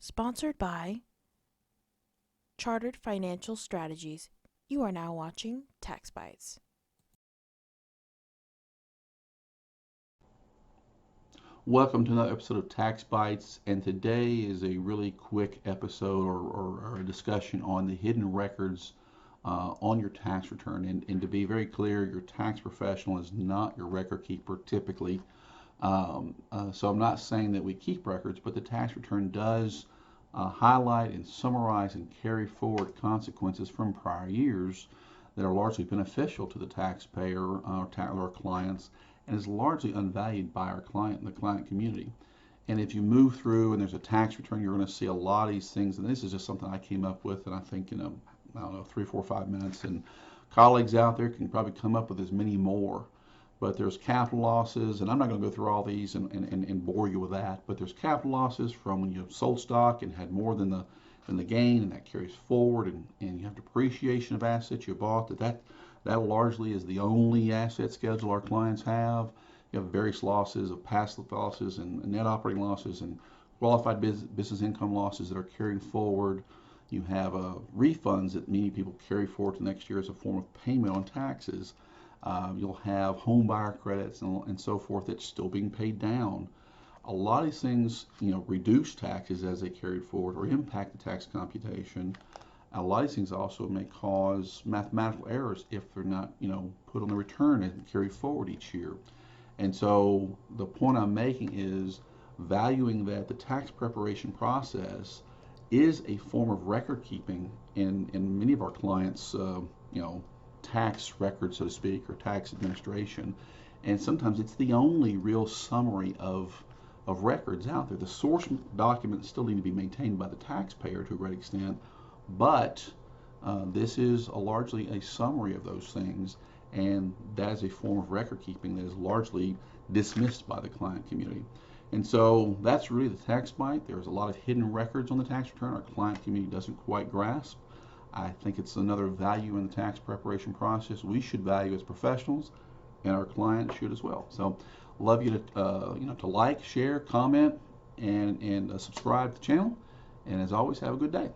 Sponsored by Chartered Financial Strategies. You are now watching Tax Bites. Welcome to another episode of Tax Bites, and today is a really quick episode or a discussion on the hidden records on your tax return. And to be very clear, your tax professional is not your record keeper typically. So I'm not saying that we keep records, but the tax return does highlight and summarize and carry forward consequences from prior years that are largely beneficial to the taxpayer or our clients, and is largely unvalued by our client and the client community. And if you move through and there's a tax return, you're going to see a lot of these things. And this is just something I came up with, and I think in I don't know, 3, 4, 5 minutes. And colleagues out there can probably come up with as many more. But there's capital losses, and I'm not going to go through all these and bore you with that. But there's capital losses from when you sold stock and had more than the gain, and that carries forward. And you have depreciation of assets you bought. That largely is the only asset schedule our clients have. You have various losses of past losses and net operating losses and qualified business income losses that are carried forward. You have refunds that many people carry forward to next year as a form of payment on taxes. You'll have home buyer credits and so forth that's still being paid down. A lot of these things, reduce taxes as they carried forward or impact the tax computation. A lot of these things also may cause mathematical errors if they're not, put on the return and carry forward each year. And so the point I'm making is valuing that the tax preparation process is a form of record keeping in many of our clients, tax records, so to speak, or tax administration. And sometimes it's the only real summary of records out there. The source documents still need to be maintained by the taxpayer to a great extent, but this is largely a summary of those things, and that is a form of record keeping that is largely dismissed by the client community. And so that's really the tax bite. There's a lot of hidden records on the tax return our client community doesn't quite grasp. I think it's another value in the tax preparation process we should value as professionals, and our clients should as well. So, love you to to like, share, comment, and subscribe to the channel. And as always, have a good day.